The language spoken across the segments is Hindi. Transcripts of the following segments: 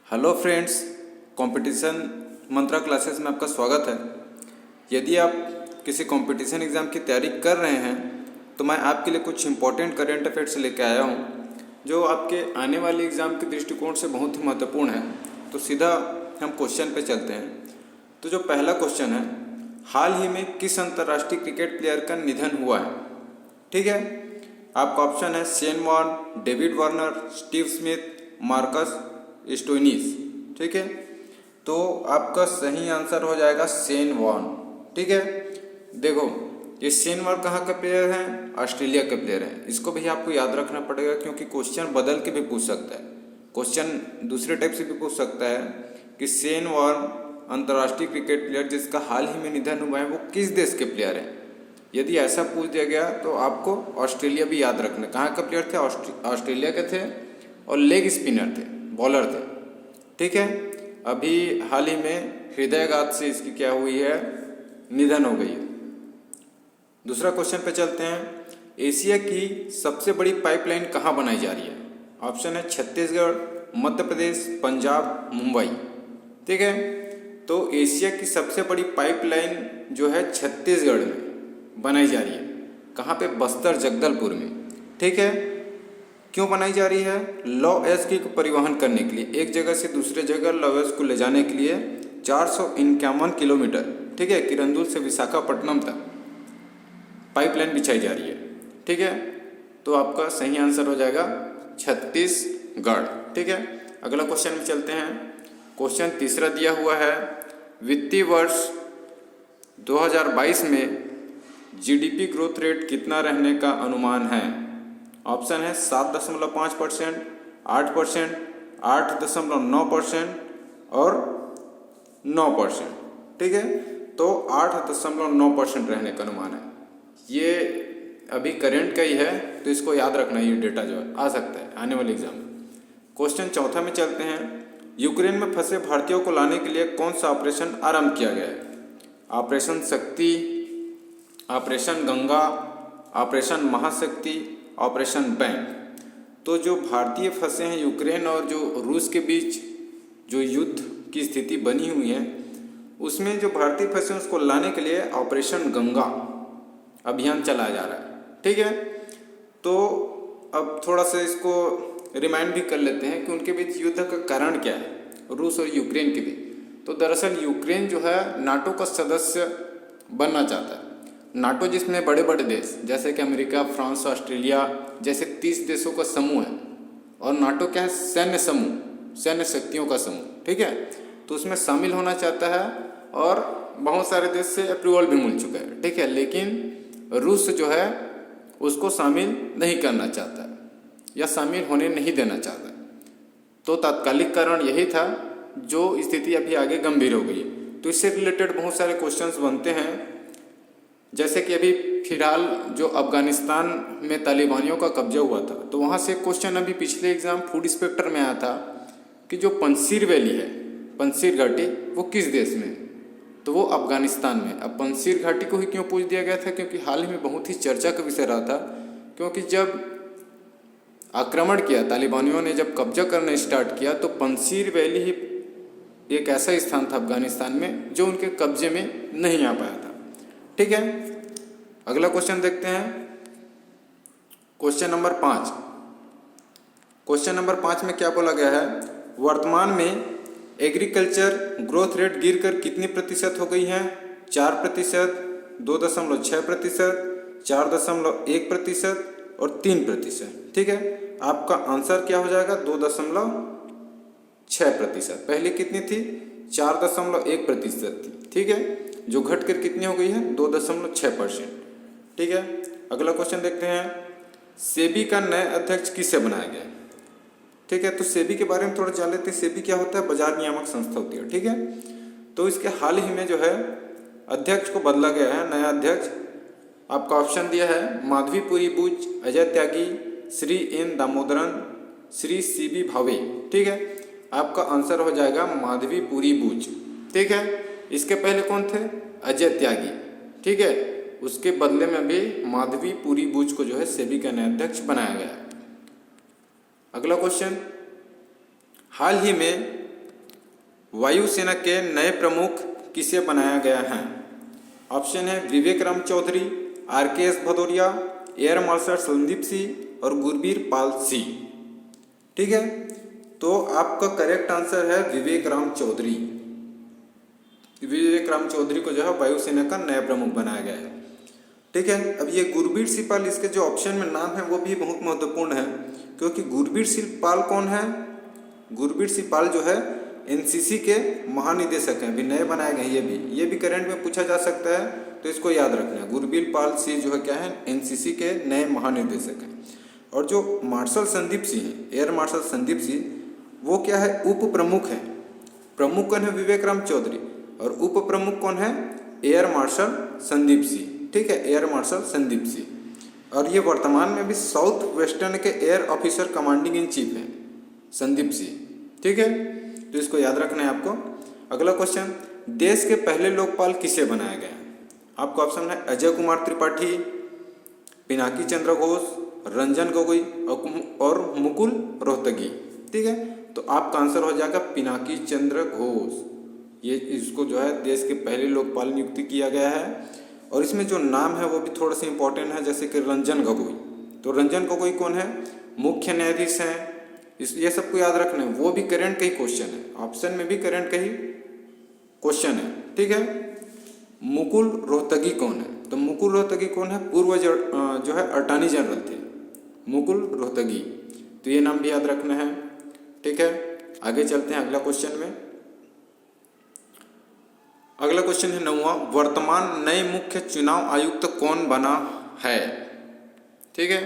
हेलो फ्रेंड्स, कंपटीशन मंत्रा क्लासेस में आपका स्वागत है। यदि आप किसी कंपटीशन एग्ज़ाम की तैयारी कर रहे हैं तो मैं आपके लिए कुछ इंपॉर्टेंट करंट अफेयर्स लेके आया हूं जो आपके आने वाले एग्ज़ाम के दृष्टिकोण से बहुत ही महत्वपूर्ण है। तो सीधा हम क्वेश्चन पे चलते हैं। तो जो पहला क्वेश्चन है, हाल ही में किस अंतर्राष्ट्रीय क्रिकेट प्लेयर का निधन हुआ है? ठीक है, आपका ऑप्शन है Shane Warne, David Warner, Steve Smith, Marcus Stoinis. ठीक है, तो आपका सही आंसर हो जाएगा शेन वॉर्न। ठीक है, देखो ये शेन वॉर्न कहाँ का प्लेयर है? ऑस्ट्रेलिया के प्लेयर हैं। इसको भी आपको याद रखना पड़ेगा क्योंकि क्वेश्चन बदल के भी पूछ सकता है, क्वेश्चन दूसरे टाइप से भी पूछ सकता है कि शेन वॉर्न अंतर्राष्ट्रीय क्रिकेट प्लेयर जिसका हाल ही में निधन हुआ है वो किस देश के प्लेयर हैं। यदि ऐसा पूछ दिया गया तो आपको ऑस्ट्रेलिया भी याद रखना। कहाँ का प्लेयर थे? ऑस्ट्रेलिया के थे और लेग स्पिनर थे, बॉलर थे। ठीक है, अभी हाल ही में हृदयाघात से इसकी क्या हुई है? निधन हो गई है। दूसरा क्वेश्चन पे चलते हैं। एशिया की सबसे बड़ी पाइपलाइन कहाँ बनाई जा रही है? ऑप्शन है छत्तीसगढ़, मध्य प्रदेश, पंजाब, मुंबई। ठीक है, तो एशिया की सबसे बड़ी पाइपलाइन जो है छत्तीसगढ़ में बनाई जा रही है। कहाँ पे? बस्तर जगदलपुर में। ठीक है, क्यों बनाई जा रही है? लौह अयस्क को परिवहन करने के लिए, एक जगह से दूसरे जगह लौह अयस्क को ले जाने के लिए 451 किलोमीटर, ठीक है, किरंदुल से विशाखापट्टनम तक पाइपलाइन बिछाई जा रही है। ठीक है, तो आपका सही आंसर हो जाएगा छत्तीसगढ़। ठीक है, अगला क्वेश्चन में चलते हैं। क्वेश्चन तीसरा दिया हुआ है, वित्तीय वर्ष 2022 में जीडीपी ग्रोथ रेट कितना रहने का अनुमान है? ऑप्शन है 7.5%, 8%, 8.9% और 9%। ठीक है, तो 8.9% रहने का अनुमान है। ये अभी करंट का ही है, तो इसको याद रखना, ये डेटा जो है आ सकता है आने वाले एग्जाम में। क्वेश्चन चौथा में चलते हैं। यूक्रेन में फंसे भारतीयों को लाने के लिए कौन सा ऑपरेशन आरंभ किया गया है? ऑपरेशन शक्ति, ऑपरेशन गंगा, ऑपरेशन महाशक्ति, ऑपरेशन बैंक। तो जो भारतीय फंसे हैं यूक्रेन और जो रूस के बीच जो युद्ध की स्थिति बनी हुई है उसमें जो भारतीय फंसे हैं उसको लाने के लिए ऑपरेशन गंगा अभियान चलाया जा रहा है। ठीक है, तो अब थोड़ा सा इसको रिमाइंड भी कर लेते हैं कि उनके बीच युद्ध का कारण क्या है, रूस और यूक्रेन के बीच। तो दरअसल यूक्रेन जो है नाटो का सदस्य बनना चाहता है। नाटो जिसमें बड़े बड़े देश जैसे कि अमेरिका, फ्रांस, ऑस्ट्रेलिया जैसे 30 देशों का समूह है। और नाटो क्या है? सैन्य समूह, सैन्य शक्तियों का समूह। ठीक है, तो उसमें शामिल होना चाहता है और बहुत सारे देश से अप्रूवल भी मिल चुका है। ठीक है, लेकिन रूस जो है उसको शामिल नहीं करना चाहता है या शामिल होने नहीं देना चाहता। तो तात्कालिक कारण यही था, जो स्थिति अभी आगे गंभीर हो गई। तो इससे रिलेटेड बहुत सारे क्वेश्चंस बनते हैं, जैसे कि अभी फिलहाल जो अफगानिस्तान में तालिबानियों का कब्जा हुआ था, तो वहाँ से क्वेश्चन अभी पिछले एग्जाम फूड इंस्पेक्टर में आया था कि जो पंजशीर वैली है, पंजशीर घाटी, वो किस देश में है? तो वो अफगानिस्तान में। अब पंजशीर घाटी को ही क्यों पूछ दिया गया था? क्योंकि हाल ही में बहुत ही चर्चा का विषय रहा था, क्योंकि जब आक्रमण किया, तालिबानियों ने जब कब्जा करना स्टार्ट किया, तो पंजशीर वैली ही एक ऐसा स्थान था अफगानिस्तान में जो उनके कब्जे में नहीं आ पाया था। ठीक है, अगला क्वेश्चन देखते हैं। Question number 5। क्वेश्चन नंबर 5 में क्या बोला गया है? वर्तमान में एग्रीकल्चर ग्रोथ रेट गिरकर कितनी प्रतिशत हो गई है? 4%, 2.6%, 4.1% और 3%। ठीक है, आपका आंसर क्या हो जाएगा? 2.6%। पहले कितनी थी? 4.1% थी। ठीक है, जो घटकर कितनी हो गई है? 2.6%। ठीक है, अगला क्वेश्चन देखते हैं। सेबी का नया अध्यक्ष किसे बनाया गया? ठीक है, तो सेबी के बारे में थोड़ा जान लेते हैं। सेबी क्या होता है? बाजार नियामक संस्था होती है। ठीक है, तो इसके हाल ही में जो है अध्यक्ष को बदला गया है, नया अध्यक्ष। आपका ऑप्शन दिया है माधवीपुरी बुच, अजय त्यागी, श्री एन दामोदरन, श्री सीबी भावे। ठीक है, आपका आंसर हो जाएगा माधवीपुरी बुच। ठीक है, इसके पहले कौन थे? अजय त्यागी। ठीक है, उसके बदले में भी माधवीपुरी बुच को जो है सेबी का नया अध्यक्ष बनाया गया। अगला क्वेश्चन, हाल ही में वायुसेना के नए प्रमुख किसे बनाया गया है? ऑप्शन है Vivek Ram Chaudhary, RKS Bhadauria, air marshal Sandeep Singh और गुरबीर पाल सिंह। ठीक है, तो आपका करेक्ट आंसर है विवेक राम चौधरी। विवेक राम चौधरी को जो है वायुसेना का नया प्रमुख बनाया गया है। ठीक है, अब ये गुरबीर सिंह पाल, इसके जो ऑप्शन में नाम है वो भी बहुत महत्वपूर्ण है, क्योंकि गुरबीर सिंह पाल कौन है? गुरबीर सिंह पाल जो है NCC के महानिदेशक हैं, अभी नए बनाए गए। ये भी करंट में पूछा जा सकता है, तो इसको याद रखना है। गुरबीर पाल सिंह जो है क्या है? NCC के नए महानिदेशक हैं। और जो मार्शल संदीप सिंह है, एयर मार्शल संदीप सिंह, वो क्या है? उप प्रमुख है। प्रमुख कौन है? विवेक राम चौधरी। और उप प्रमुख कौन है? Air marshal Sandeep Singh. ठीक है, एयर मार्शल संदीप सिंह। और ये वर्तमान में भी साउथ वेस्टर्न के air officer commanding in chief हैं, संदीप सिंह। ठीक है, तो इसको याद रखना है आपको। अगला क्वेश्चन, देश के पहले लोकपाल किसे बनाया गया? आपको ऑप्शन है अजय कुमार त्रिपाठी, पिनाकी चंद्र घोष, रंजन गोगोई और मुकुल रोहतगी। ठीक है, तो आपका आंसर हो जाएगा पिनाकी चंद्र घोष। ये इसको जो है देश के पहले लोकपाल नियुक्ति किया गया है। और इसमें जो नाम है वो भी थोड़ा सा इंपॉर्टेंट है, जैसे कि रंजन गोगोई। तो रंजन गोगोई कौन है? मुख्य न्यायाधीश हैं। ये सबको याद रखना है, वो भी करंट का ही क्वेश्चन है, ऑप्शन में भी करंट का ही क्वेश्चन है। ठीक है, मुकुल रोहतगी कौन है? तो मुकुल रोहतगी कौन है? पूर्व जो है अटॉर्नी जनरल थे, मुकुल रोहतगी। तो ये नाम भी याद रखना है। ठीक है, आगे चलते हैं अगला क्वेश्चन में। अगला क्वेश्चन है 9वां, वर्तमान नए मुख्य चुनाव आयुक्त कौन बना है? ठीक है,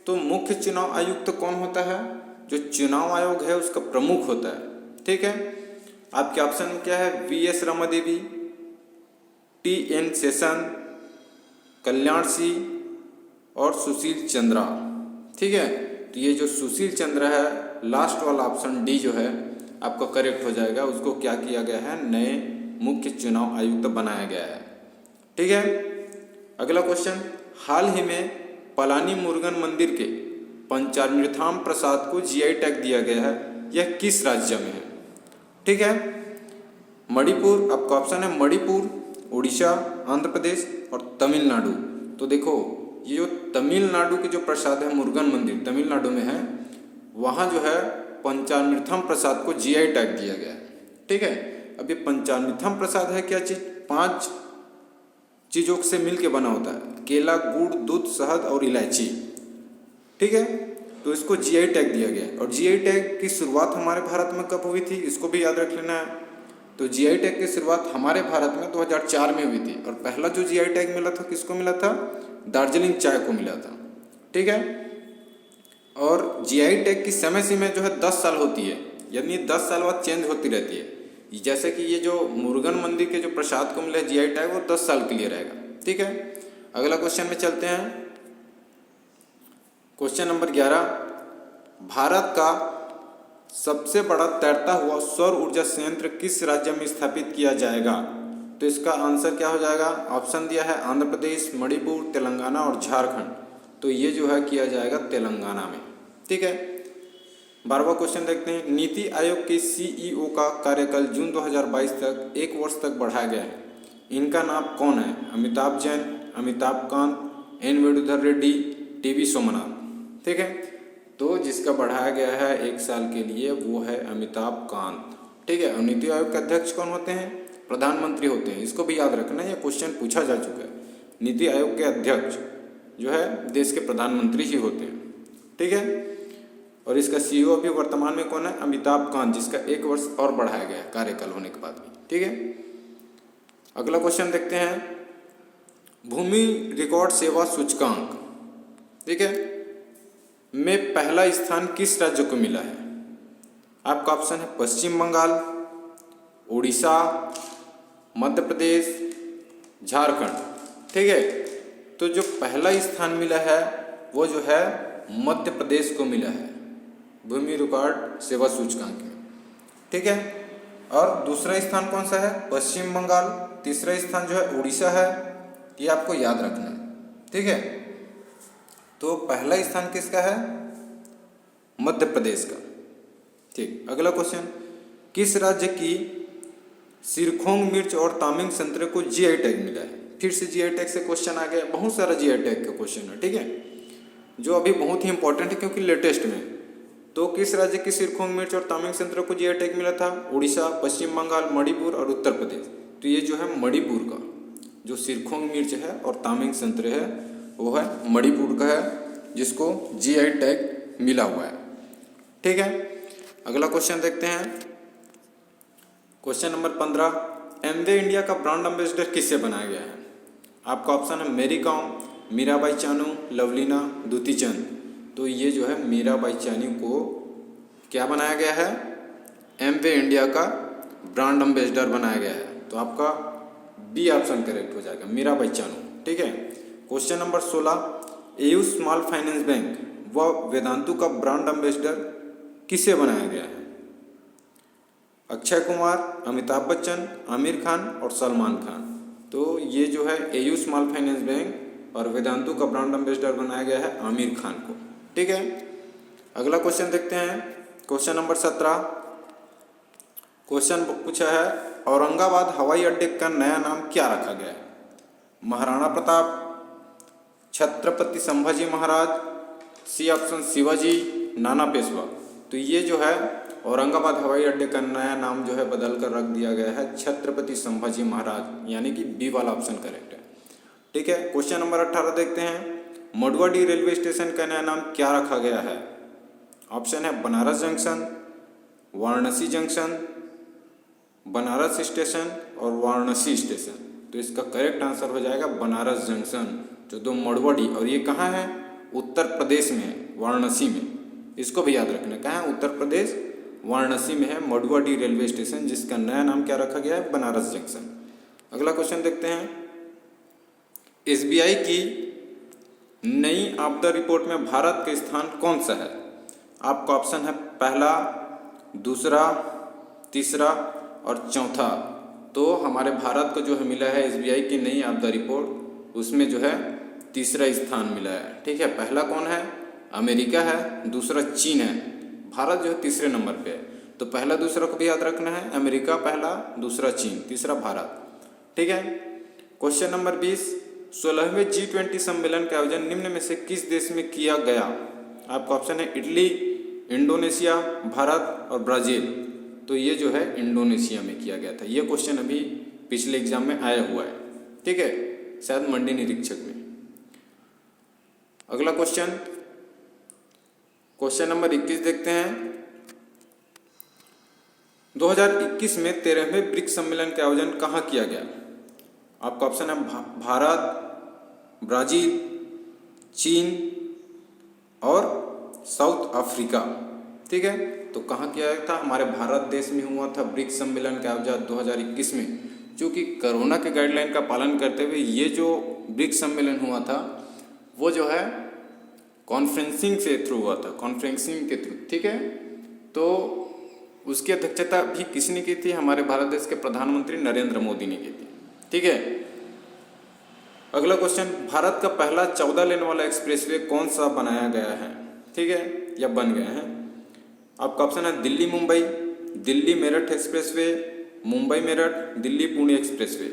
तो मुख्य चुनाव आयुक्त कौन होता है? जो चुनाव आयोग है उसका प्रमुख होता है। ठीक है, आपके ऑप्शन क्या है? VS रमादेवी, TN शेषन, कल्याण सिंह और सुशील चंद्रा। ठीक है, तो ये जो सुशील चंद्रा है, लास्ट वाला ऑप्शन डी जो है आपका करेक्ट हो जाएगा। उसको क्या किया गया है? नए मुख्य चुनाव आयुक्त बनाया गया है। ठीक है, अगला क्वेश्चन, हाल ही में पलानी मुरुगन मंदिर के पंचामृताम प्रसाद को GI टैग दिया गया है, यह किस राज्य में है? ठीक है, मणिपुर, आपका ऑप्शन है मणिपुर, उड़ीसा, आंध्र प्रदेश और तमिलनाडु। तो देखो, ये जो तमिलनाडु के जो प्रसाद है, मुरुगन मंदिर तमिलनाडु में है, वहाँ जो है पंचामृतम प्रसाद को GI टैग दिया गया है। ठीक है, अब ये पंचामृतम प्रसाद है क्या चीज? 5 चीजों से मिलके बना होता है, केला, गुड़, दूध, शहद और इलायची। ठीक है, तो इसको GI टैग दिया गया। और GI टैग की शुरुआत हमारे भारत में कब हुई थी? इसको भी याद रख लेना है। तो GI टैग की शुरुआत हमारे भारत में 2004 में हुई थी। और पहला जो GI टैग मिला था किसको मिला था? दार्जिलिंग चाय को मिला था। ठीक है, और GI टैग की समय सीमा जो है 10 साल होती है, यानी 10 साल बाद चेंज होती रहती है। जैसे कि ये जो मुरुगन मंदिर के जो प्रसाद को मिला GI टैग, वो 10 साल के लिए रहेगा। ठीक है, अगला क्वेश्चन में चलते हैं। क्वेश्चन नंबर 11, भारत का सबसे बड़ा तैरता हुआ सौर ऊर्जा संयंत्र किस राज्य में स्थापित किया जाएगा? तो इसका आंसर क्या हो जाएगा? ऑप्शन दिया है आंध्र प्रदेश, मणिपुर, तेलंगाना और झारखंड। तो ये जो है किया जाएगा तेलंगाना में। ठीक है, 12वां क्वेश्चन देखते हैं। नीति आयोग के CEO का कार्यकाल जून 2022 तक 1 वर्ष तक बढ़ाया गया है। इनका नाम कौन है? Amitabh Jain, Amitabh Kant, N Venudhar Reddy, TV Somnath. ठीक है, तो जिसका बढ़ाया गया है 1 साल के लिए वो है अमिताभ कांत। ठीक है, और नीति आयोग के अध्यक्ष कौन होते हैं? प्रधानमंत्री होते हैं। इसको भी याद रखना है, यह क्वेश्चन पूछा जा चुका है। नीति आयोग के अध्यक्ष जो है देश के प्रधानमंत्री ही होते हैं। ठीक है, और इसका CEO अभी वर्तमान में कौन है? अमिताभ कांत, जिसका 1 वर्ष और बढ़ाया गया है कार्यकाल होने के बाद भी। ठीक है, अगला क्वेश्चन देखते हैं। भूमि रिकॉर्ड सेवा सूचकांक, ठीक है, में पहला स्थान किस राज्य को मिला है? आपका ऑप्शन है पश्चिम बंगाल, उड़ीसा, मध्य प्रदेश, झारखंड। ठीक है, तो जो पहला स्थान मिला है वो जो है मध्य प्रदेश को मिला है भूमि रिकॉर्ड सेवा सूचकांक में। ठीक है, और दूसरा स्थान कौन सा है? पश्चिम बंगाल। तीसरा स्थान जो है उड़ीसा है, ये आपको याद रखना है। ठीक है, तो पहला स्थान किसका है? मध्य प्रदेश का। ठीक, अगला क्वेश्चन, किस राज्य की सिरखोंग मिर्च और तामिंग संतरे को जीआई टैग मिला है? फिर से जीआई टैग से क्वेश्चन आ गया, बहुत सारा जीआई टैग का क्वेश्चन है, ठीक है, जो अभी बहुत ही इंपॉर्टेंट है क्योंकि लेटेस्ट में। तो किस राज्य की सिरखोंग मिर्च और तामिंग संतरे को जीआई टैग मिला था? उड़ीसा, पश्चिम बंगाल, मणिपुर और उत्तर प्रदेश। तो ये जो है मणिपुर का जो सिरखोंग मिर्च है और तामिंग संतरे है वो है मणिपुर का है, जिसको जीआई टैग मिला हुआ है, ठीक है। अगला क्वेश्चन देखते हैं, क्वेश्चन नंबर 15, एमवे इंडिया का ब्रांड एम्बेसडर किससे बनाया गया है? आपका ऑप्शन है मेरी कॉम, मीराबाई चानू, लवलीना, दूती चंद। तो ये जो है मीराबाई चानू को क्या बनाया गया है? एमवे इंडिया का ब्रांड एम्बेसडर बनाया गया है। तो आपका बी ऑप्शन करेक्ट हो जाएगा, मीराबाई चानू, ठीक है। Question number 16, AU small finance bank व वेदांतु का ब्रांड एम्बेसडर किसे बनाया गया है? अक्षय कुमार, अमिताभ बच्चन, आमिर खान और सलमान खान। तो ये जो है एयू स्मॉल फाइनेंस बैंक और वेदांतु का ब्रांड एम्बेसडर बनाया गया है आमिर खान को, ठीक है। अगला क्वेश्चन देखते हैं, क्वेश्चन नंबर 17, क्वेश्चन पूछा है औरंगाबाद हवाई अड्डे का नया नाम क्या रखा गया है? महाराणा प्रताप, छत्रपति संभाजी महाराज, सी ऑप्शन शिवाजी, नाना पेशवा। तो ये जो है औरंगाबाद हवाई अड्डे का नया नाम जो है बदल कर रख दिया गया है छत्रपति संभाजी महाराज, यानी कि बी वाला ऑप्शन करेक्ट है, ठीक है। क्वेश्चन नंबर 18 देखते हैं, मडुवाडी रेलवे स्टेशन का नया नाम क्या रखा गया है? ऑप्शन है Banaras junction, Varanasi junction, Banaras station और वाराणसी स्टेशन। तो इसका करेक्ट आंसर हो जाएगा बनारस जंक्शन, जो दो मडुवाडी, और ये कहाँ है? उत्तर प्रदेश में है, वाराणसी में। इसको भी याद रखना, कहाँ है? उत्तर प्रदेश, वाराणसी में है मडुवाडी रेलवे स्टेशन, जिसका नया नाम क्या रखा गया है? बनारस जंक्शन। अगला क्वेश्चन देखते हैं, एसबीआई की नई आपदा रिपोर्ट में भारत का स्थान कौन सा है? आपका ऑप्शन है पहला, दूसरा, तीसरा और चौथा। तो हमारे भारत को जो है मिला है एसबीआई की नई आपदा रिपोर्ट, उसमें जो है तीसरा स्थान मिला है, ठीक है। पहला कौन है? अमेरिका है, दूसरा चीन है, भारत जो है तीसरे नंबर पे है। तो पहला दूसरा को भी याद रखना है, अमेरिका पहला, दूसरा चीन, तीसरा भारत, ठीक है। क्वेश्चन नंबर 20, 16वें G20 सम्मेलन का आयोजन निम्न में से किस देश में किया गया? आपका ऑप्शन है इटली, इंडोनेशिया, भारत और ब्राजील। तो ये जो है इंडोनेशिया में किया गया था। ये क्वेश्चन अभी पिछले एग्जाम में आया हुआ है, ठीक है, शायद मंडी निरीक्षक में। अगला क्वेश्चन, क्वेश्चन नंबर 21 देखते हैं, 2021 में 13वें ब्रिक्स सम्मेलन का आयोजन कहाँ किया गया? आपका ऑप्शन है भारत, ब्राजील, चीन और साउथ अफ्रीका, ठीक है। तो कहाँ किया गया था? हमारे भारत देश में हुआ था ब्रिक्स सम्मेलन का आयोजन 2021 में, जो कि कोरोना के गाइडलाइन का पालन करते हुए ये जो ब्रिक्स सम्मेलन हुआ था वो जो है कॉन्फ्रेंसिंग से थ्रू हुआ था, कॉन्फ्रेंसिंग के थ्रू, ठीक है। तो उसकी अध्यक्षता भी किसने की थी? हमारे भारत देश के प्रधानमंत्री नरेंद्र मोदी ने की थी, ठीक है। अगला क्वेश्चन, भारत का पहला 14 लेन वाला एक्सप्रेसवे कौन सा बनाया गया है, ठीक है, या बन गया है? आपका ऑप्शन है दिल्ली मुंबई, दिल्ली मेरठ एक्सप्रेसवे, मुंबई मेरठ, दिल्ली पुणे एक्सप्रेसवे।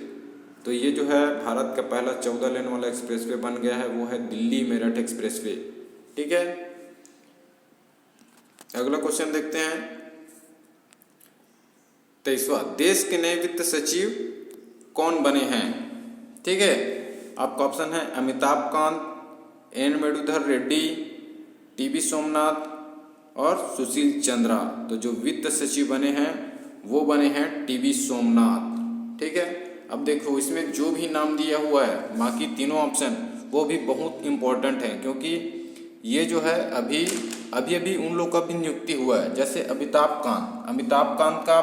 तो ये जो है भारत का पहला 14 लेन वाला एक्सप्रेसवे बन गया है, वो है दिल्ली मेरठ एक्सप्रेसवे, ठीक है। अगला क्वेश्चन देखते हैं, 23वां, देश के नए वित्त सचिव कौन बने हैं, ठीक है। आपका ऑप्शन है अमिताभ कांत, एन वेणुधर रेड्डी, टीवी सोमनाथ और सुशील चंद्रा। तो जो वित्त सचिव बने हैं वो बने हैं टीवी सोमनाथ, ठीक है। अब देखो इसमें जो भी नाम दिया हुआ है, बाकी तीनों ऑप्शन वो भी बहुत इंपॉर्टेंट है, क्योंकि ये जो है अभी उन लोग का भी नियुक्ति हुआ है। जैसे अमिताभ कांत का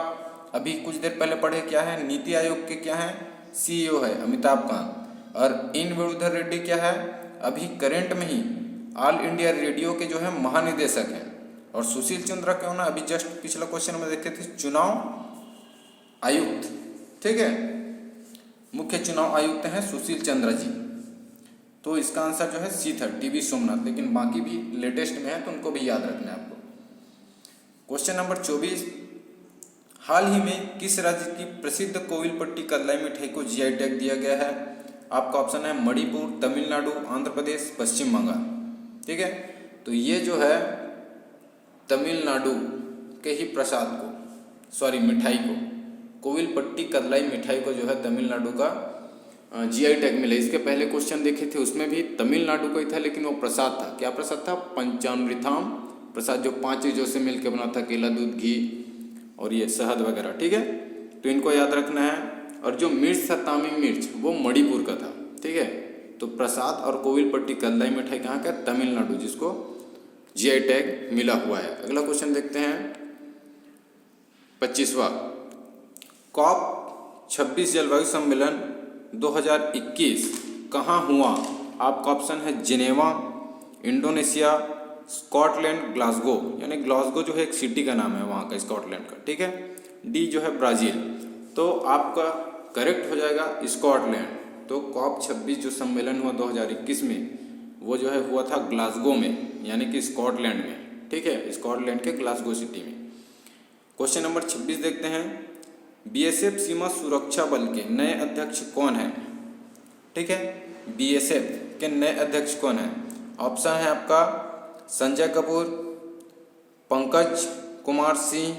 अभी कुछ देर पहले पढ़े क्या है, नीति आयोग के क्या है, सीईओ है अमिताभ कांत। और एन वेणुधर रेड्डी क्या है, अभी करंट में ही ऑल इंडिया रेडियो के जो है महानिदेशक हैं। और सुशील चंद्रा क्यों ना, अभी जस्ट पिछला क्वेश्चन में देखे थे, चुनाव आयुक्त, ठीक है, मुख्य चुनाव आयुक्त हैं सुशील चंद्रा जी। तो इसका आंसर जो है सी था, टीवी सोमनाथ। लेकिन बाकी भी लेटेस्ट में है तो उनको भी याद रखना है आपको। क्वेश्चन नंबर 24, हाल ही में किस राज्य की प्रसिद्ध कोविलपट्टी कलाई मिठाई को जीआई टैग दिया गया है? आपका ऑप्शन है मणिपुर, तमिलनाडु, आंध्र प्रदेश, पश्चिम बंगाल। ठीक है, तो ये जो है तमिलनाडु के ही प्रसाद को, मिठाई को, कोविलपट्टी कलाई मिठाई को जो है तमिलनाडु का जीआई टैग मिला। इसके पहले क्वेश्चन देखे थे उसमें भी तमिलनाडु का ही था, लेकिन वो प्रसाद था। क्या प्रसाद था? पंचामृतम प्रसाद, जो 5 चीज़ों से मिलकर बना था, केला, दूध, घी और ये शहद वगैरह। ठीक है, तो इनको याद रखना है। और जो मिर्च था, तामी मिर्च, वो मणिपुर का था। ठीक है, तो प्रसाद और कोविलपट्टी कलाई मिठाई कहाँ का? तमिलनाडु, जिसको जीआई टैग मिला हुआ है। अगला क्वेश्चन देखते हैं 25वां। COP 26 जलवायु सम्मेलन 2021 कहाँ हुआ? आपका ऑप्शन है जिनेवा, इंडोनेशिया, स्कॉटलैंड, ग्लासगो, यानी ग्लासगो जो है एक सिटी का नाम है वहाँ का, स्कॉटलैंड का। ठीक है, डी जो है ब्राज़ील। तो आपका करेक्ट हो जाएगा स्कॉटलैंड। तो COP 26 जो सम्मेलन हुआ 2021 में, वो जो है हुआ था ग्लासगो में, यानी कि स्कॉटलैंड में। ठीक है, स्कॉटलैंड के ग्लासगो सिटी में। क्वेश्चन नंबर 26 देखते हैं। BSF सीमा सुरक्षा बल के नए अध्यक्ष कौन है? ठीक है, BSF के नए अध्यक्ष कौन है? ऑप्शन है आपका संजय कपूर, पंकज कुमार सिंह,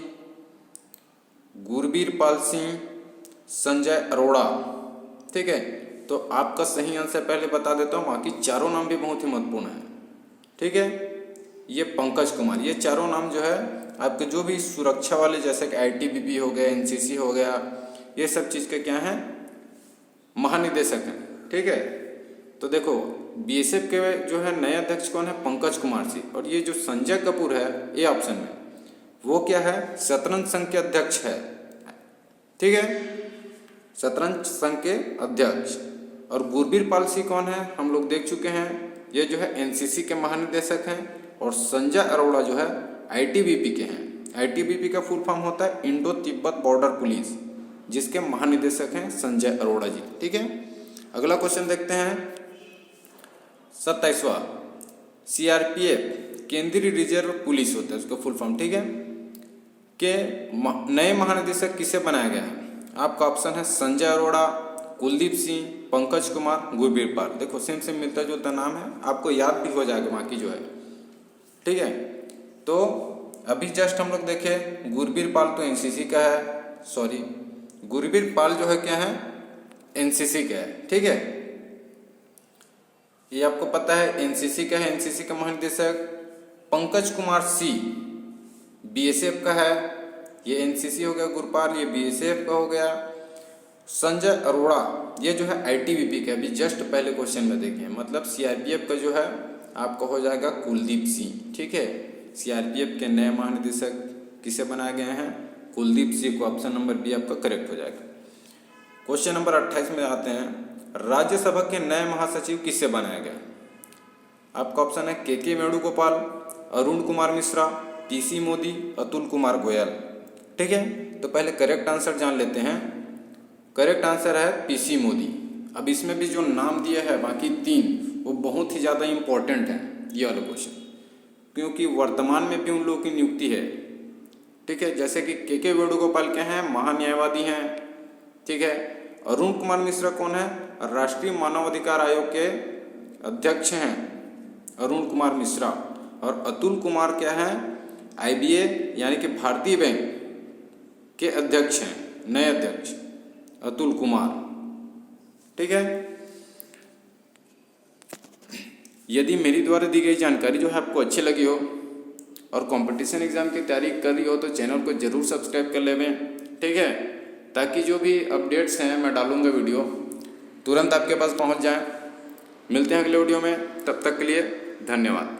गुरबीर पाल सिंह, संजय अरोड़ा। ठीक है, तो आपका सही आंसर पहले बता देता हूँ, बाकी चारों नाम भी बहुत ही महत्वपूर्ण है। ठीक है, ये पंकज कुमार, ये चारों नाम जो है आपके जो भी सुरक्षा वाले, जैसे कि ITBP हो गया, NCC हो गया, ये सब चीज़ के क्या हैं? महानिदेशक हैं। ठीक है, तो देखो BSF के जो है नए अध्यक्ष कौन है? पंकज कुमार सिंह। और ये जो संजय कपूर है ये ऑप्शन में, वो क्या है? शतरंज संघ के अध्यक्ष है। ठीक है, शतरंज संघ के अध्यक्ष। और गुरबीर पाल सिंह कौन है? हम लोग देख चुके हैं, ये जो है NCC के महानिदेशक हैं। और संजय अरोड़ा जो है ITBP के हैं। ITBP का फुल फॉर्म होता है इंडो तिब्बत बॉर्डर पुलिस, जिसके महानिदेशक हैं संजय अरोड़ा जी। ठीक है, अगला क्वेश्चन देखते हैं 27वां। CRPF केंद्रीय रिजर्व पुलिस होता है उसका फुल फॉर्म। ठीक है, के नए महानिदेशक किसे बनाया गया है? आपका ऑप्शन है संजय अरोड़ा, कुलदीप सिंह, पंकज कुमार, गुरबीर पाल। देखो सेम सेम मिलता जुलता नाम है, आपको याद भी हो जाएगा बाकी जो है। ठीक है, तो अभी जस्ट हम लोग देखें, गुरबीर पाल तो NCC का है, गुरबीर पाल जो है क्या है? NCC का है। ठीक है, ये आपको पता है NCC का है। NCC का महानिदेशक पंकज कुमार सिंह BSF का है, ये NCC हो गया गुरपाल, ये BSF का हो गया। संजय अरोड़ा ये जो है ITBP का, अभी जस्ट पहले क्वेश्चन में देखे, मतलब CRPF का जो है आपका हो जाएगा कुलदीप सिंह। ठीक है, CRPF के नए महानिदेशक किसे बनाए गए हैं? कुलदीप सिंह को। ऑप्शन नंबर बी आपका करेक्ट हो जाएगा। क्वेश्चन नंबर 28 में आते हैं। राज्यसभा के नए महासचिव किसे बनाया गया? आपका ऑप्शन है KK वेणुगोपाल, अरुण कुमार मिश्रा, PC मोदी, अतुल कुमार गोयल। ठीक है, तो पहले करेक्ट आंसर जान लेते हैं। करेक्ट आंसर है PC मोदी। अब इसमें भी जो नाम दिया है बाकी 3, वो बहुत ही ज़्यादा इम्पोर्टेंट है ये वाला क्वेश्चन, क्योंकि वर्तमान में भी उन लोगों की नियुक्ति है। ठीक है, जैसे कि KK वेणुगोपाल क्या हैं? महान्यायवादी हैं। ठीक है, अरुण कुमार मिश्रा कौन है? राष्ट्रीय मानवाधिकार आयोग के अध्यक्ष हैं अरुण कुमार मिश्रा। और अतुल कुमार क्या है? IBA यानी कि भारतीय बैंक के अध्यक्ष हैं, नए अध्यक्ष अतुल कुमार। ठीक है, यदि मेरी द्वारा दी गई जानकारी जो है आपको अच्छी लगी हो और कंपटीशन एग्जाम की तैयारी कर रही हो, तो चैनल को जरूर सब्सक्राइब कर लेवें। ठीक है, ताकि जो भी अपडेट्स हैं मैं डालूंगा वीडियो तुरंत आपके पास पहुंच जाए। मिलते हैं अगले वीडियो में, तब तक के लिए धन्यवाद।